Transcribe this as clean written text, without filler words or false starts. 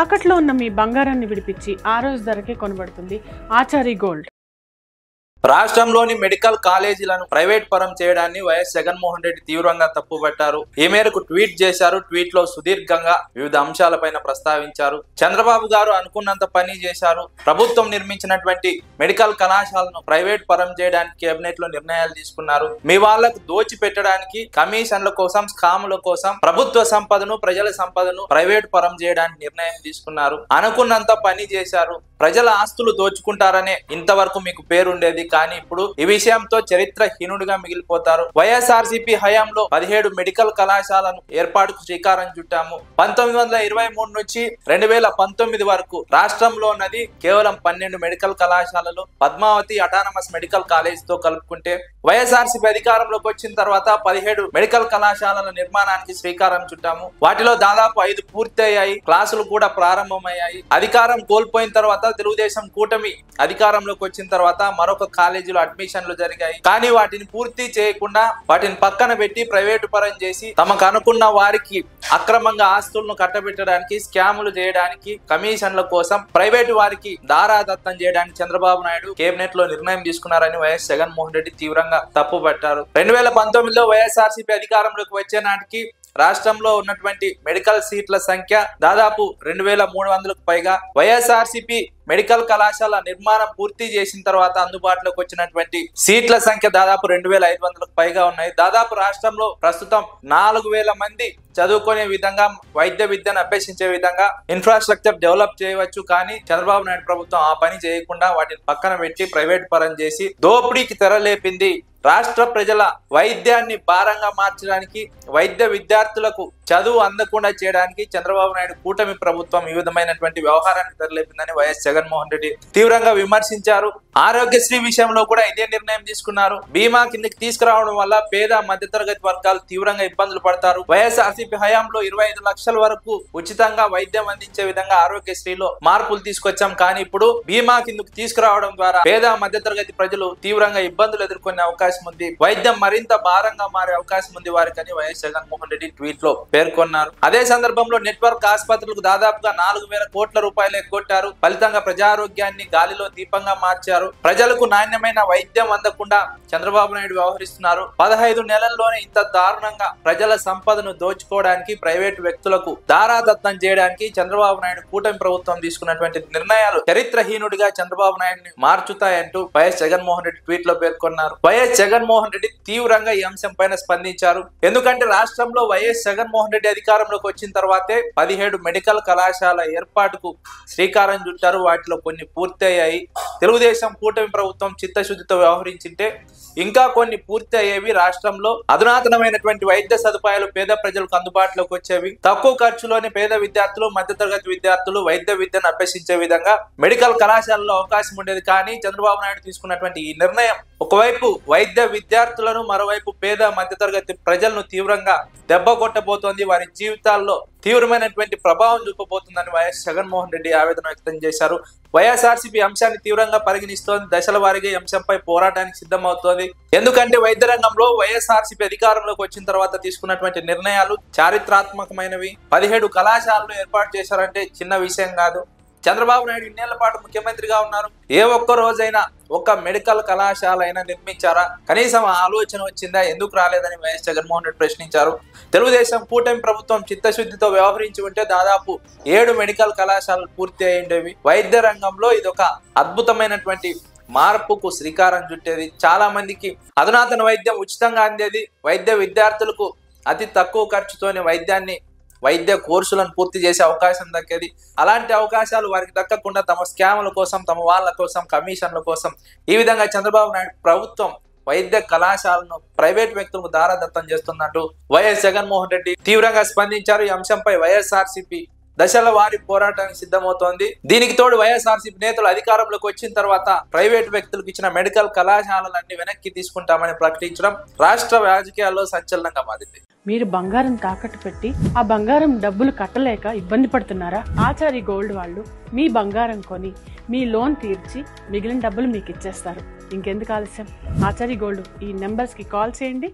తాకట్లో ఉన్న మీ బంగారాన్ని విడిపించి ఆ రోజు ధరకే కొనబడుతుంది ఆచారి గోల్డ్. రాష్ట్రంలోని మెడికల్ కాలేజీలను ప్రైవేట్ పరం చేయడాన్ని వైఎస్ జగన్మోహన్ రెడ్డి తీవ్రంగా తప్పుపట్టారు. ఈ మేరకు ట్వీట్ చేశారు. ట్వీట్ లో సుదీర్ఘంగా వివిధ అంశాలపైన ప్రస్తావించారు. చంద్రబాబు గారు అనుకున్నంత పని చేశారు. ప్రభుత్వం నిర్మించినటువంటి మెడికల్ కళాశాలను ప్రైవేట్ పరం చేయడానికి కేబినెట్ లో నిర్ణయాలు తీసుకున్నారు. మీ వాళ్లకు దోచి పెట్టడానికి, కమిషన్ల కోసం, స్కాముల కోసం ప్రభుత్వ సంపదను, ప్రజల సంపదను ప్రైవేట్ పరం చేయడానికి నిర్ణయం తీసుకున్నారు. అనుకున్నంత పని చేశారు. ప్రజల ఆస్తులు దోచుకుంటారనే ఇంతవరకు మీకు పేరుండేది. కానీ ఇప్పుడు ఈ విషయంతో చరిత్రహీనుడిగా మిగిలిపోతారు. వైఎస్ఆర్సీపీ హయాంలో 17 మెడికల్ కళాశాలను ఏర్పాటుకు శ్రీకారం చుట్టాము. 1923 నుంచి 2019 వరకు రాష్ట్రంలో ఉన్నది కేవలం 12 మెడికల్ కళాశాలలు. పద్మావతి అటానమస్ మెడికల్ కాలేజ్ తో కలుపుకుంటే వైఎస్ఆర్సీపీ అధికారంలోకి వచ్చిన తర్వాత 17 మెడికల్ కళాశాలల నిర్మాణానికి శ్రీకారం చుట్టాము. వాటిలో దాదాపు 5 పూర్తయ్యాయి. క్లాసులు కూడా ప్రారంభమయ్యాయి. అధికారం కోల్పోయిన తర్వాత తెలుగుదేశం కూటమి అధికారంలోకి వచ్చిన తర్వాత మరొక కాలేజీలో అడ్మిషన్లు జరిగాయి. కానీ వాటిని పూర్తి చేయకుండా వాటిని పక్కన పెట్టి ప్రైవేటు పరం చేసి తమకు అనుకున్న వారికి అక్రమంగా ఆస్తులను కట్టబెట్టడానికి, స్కాములు చేయడానికి, కమిషన్ల కోసం ప్రైవేటు వారికి దారాదత్తం చేయడానికి చంద్రబాబు నాయుడు కేబినెట్ లో నిర్ణయం తీసుకున్నారని వైఎస్ జగన్మోహన్ రెడ్డి తీవ్రంగా తప్పుపట్టారు. 2019లో వైఎస్ఆర్సీపీ అధికారంలోకి వచ్చే నాటికి రాష్ట్రంలో ఉన్నటువంటి మెడికల్ సీట్ల సంఖ్య దాదాపు 2300కు పైగా. వైఎస్ఆర్సీపీ మెడికల్ కళాశాల నిర్మాణం పూర్తి చేసిన తర్వాత అందుబాటులోకి వచ్చినటువంటి సీట్ల సంఖ్య దాదాపు 2500కు పైగా ఉన్నాయి. దాదాపు రాష్ట్రంలో ప్రస్తుతం 4000 మంది చదువుకునే విధంగా, వైద్య విద్యను అభ్యసించే విధంగా ఇన్ఫ్రాస్ట్రక్చర్ డెవలప్ చేయవచ్చు. కానీ చంద్రబాబు నాయుడు ప్రభుత్వం ఆ పని చేయకుండా వాటిని పక్కన పెట్టి ప్రైవేట్ పరం చేసి దోపిడీకి తెరలేపింది. రాష్ట్ర ప్రజల వైద్యాన్ని భారంగా మార్చడానికి, వైద్య విద్యార్థులకు చదువు అందకుండా చేయడానికి చంద్రబాబు నాయుడు కూటమి ప్రభుత్వం ఈ విధమైనటువంటి వ్యవహారాన్ని తెరలేపిందని వైఎస్ జగన్మోహన్ రెడ్డి తీవ్రంగా విమర్శించారు. ఆరోగ్యశ్రీ విషయంలో కూడా ఇదే నిర్ణయం తీసుకున్నారు. బీమా కిందకి తీసుకురావడం వల్ల పేద మధ్యతరగతి వర్గాలు తీవ్రంగా ఇబ్బందులు పడతారు. వైఎస్ఆర్సీపీ హయాంలో 25 లక్షల వరకు ఉచితంగా వైద్యం అందించే విధంగా ఆరోగ్యశ్రీలో మార్పులు తీసుకొచ్చాం. కానీ ఇప్పుడు బీమా కిందకు తీసుకురావడం ద్వారా పేద మధ్యతరగతి ప్రజలు తీవ్రంగా ఇబ్బందులు ఎదుర్కొనే అవకాశం ఉంది. వైద్యం మరింత భారంగా మారే అవకాశం ఉంది వారికని వైఎస్ జగన్మోహన్ రెడ్డి ట్వీట్ లో పేర్కొన్నారు. అదే సందర్భంలో నెట్వర్క్ ఆసుపత్రులకు దాదాపుగా 4000 కోట్ల రూపాయలు ఎగ్గొట్టారు. ఫలితంగా ప్రజారోగ్యాన్ని గాలిలో దీపంగా మార్చారు. ప్రజలకు నాణ్యమైన వైద్యం అందకుండా చంద్రబాబు నాయుడు వ్యవహరిస్తున్నారు. 15 నెలల్లోనే ఇంత దారుణంగా ప్రజల సంపదను దోచుకోవడానికి, ప్రైవేటు వ్యక్తులకు దారాదత్తం చేయడానికి చంద్రబాబు నాయుడు కూటమి ప్రభుత్వం తీసుకున్నటువంటి నిర్ణయాలు చరిత్రహీనుడిగా చంద్రబాబు నాయుడిని మార్చుతాయంటూ వైఎస్ జగన్మోహన్ రెడ్డి ట్వీట్ లో పేర్కొన్నారు. వైఎస్ జగన్మోహన్ రెడ్డి తీవ్రంగా ఈ అంశం పైన స్పందించారు. ఎందుకంటే రాష్ట్రంలో వైఎస్ జగన్మోహన్ రెడ్డి అధికారంలోకి వచ్చిన తర్వాతే 17 మెడికల్ కళాశాల ఏర్పాటుకు శ్రీకారం చుట్టారు. వాటిలో కొన్ని పూర్తయ్యాయి. తెలుగుదేశం కూటమి ప్రభుత్వం చిత్తశుద్ధితో వ్యవహరించింటే ఇంకా కొన్ని పూర్తి అయ్యేవి. రాష్ట్రంలో అధునాతనమైనటువంటి వైద్య సదుపాయాలు పేద ప్రజలకు అందుబాటులోకి వచ్చేవి. తక్కువ ఖర్చులోనే పేద విద్యార్థులు, మధ్యతరగతి విద్యార్థులు వైద్య విద్యను అభ్యసించే విధంగా మెడికల్ కళాశాలలో అవకాశం ఉండేది. కానీ చంద్రబాబు నాయుడు తీసుకున్నటువంటి ఈ నిర్ణయం ఒకవైపు వైద్య విద్యార్థులను, మరోవైపు పేద మధ్యతరగతి ప్రజలను తీవ్రంగా దెబ్బ కొట్టబోతోంది. వారి జీవితాల్లో తీవ్రమైనటువంటి ప్రభావం చూపబోతుందని వైఎస్ జగన్మోహన్ రెడ్డి ఆవేదన వ్యక్తం చేశారు. వైఎస్ఆర్సీపీ అంశాన్ని తీవ్రంగా పరిగణిస్తోంది. దశల వారీగా ఈ అంశంపై పోరాటానికి సిద్ధమవుతోంది. ఎందుకంటే వైద్య రంగంలో వైఎస్ఆర్సీపీ అధికారంలోకి వచ్చిన తర్వాత తీసుకున్నటువంటి నిర్ణయాలు చారిత్రాత్మకమైనవి. 17 కళాశాలలు ఏర్పాటు చేశారంటే చిన్న విషయం కాదు. చంద్రబాబు నాయుడు ఇన్నేళ్ల పాటు ముఖ్యమంత్రిగా ఉన్నారు. ఏ ఒక్క రోజైనా ఒక మెడికల్ కళాశాల అయినా నిర్మించారా? కనీసం ఆలోచన వచ్చిందా? ఎందుకు రాలేదని వైఎస్ జగన్మోహన్ రెడ్డి ప్రశ్నించారు. తెలుగుదేశం కూటమి ప్రభుత్వం చిత్తశుద్ధితో వ్యవహరించి ఉంటే దాదాపు 7 మెడికల్ కళాశాలలు పూర్తి అయ్యేవి. వైద్య రంగంలో ఇది ఒక అద్భుతమైన మార్పుకు శ్రీకారం చుట్టేది. చాలా మందికి అధునాతన వైద్యం ఉచితంగా అందేది. వైద్య విద్యార్థులకు అతి తక్కువ ఖర్చుతోనే వైద్య కోర్సులను పూర్తి చేసే అవకాశం దక్కేది. అలాంటి అవకాశాలు వారికి దక్కకుండా తమ స్కాముల కోసం, తమ వాళ్ళ కోసం, కమిషన్ల కోసం ఈ విధంగా చంద్రబాబు నాయుడు ప్రభుత్వం వైద్య కళాశాలను ప్రైవేట్ వ్యక్తులకు దారాదత్తం చేస్తున్నట్టు వైఎస్ జగన్మోహన్ రెడ్డి తీవ్రంగా స్పందించారు. ఈ అంశంపై వైఎస్ఆర్సీపీ దశల వారి పోరాటానికి సిద్ధమవుతోంది. దీనికి తోడు వైఎస్ఆర్సీపీ నేతలు అధికారంలోకి వచ్చిన తర్వాత ప్రైవేట్ వ్యక్తులకు ఇచ్చిన మెడికల్ కళాశాలలన్నీ వెనక్కి తీసుకుంటామని ప్రకటించడం రాష్ట్ర రాజకీయాల్లో సంచలనంగా మారింది. మీరు బంగారం తాకట్టు పెట్టి ఆ బంగారం డబ్బులు కట్టలేక ఇబ్బంది పడుతున్నారా? ఆచారి గోల్డ్ వాళ్ళు మీ బంగారం కొని మీ లోన్ తీర్చి మిగిలిన డబ్బులు మీకు ఇచ్చేస్తారు. ఇంకెందుకు ఆలస్యం? ఆచారి గోల్డ్ ఈ నెంబర్స్కి కాల్ చేయండి.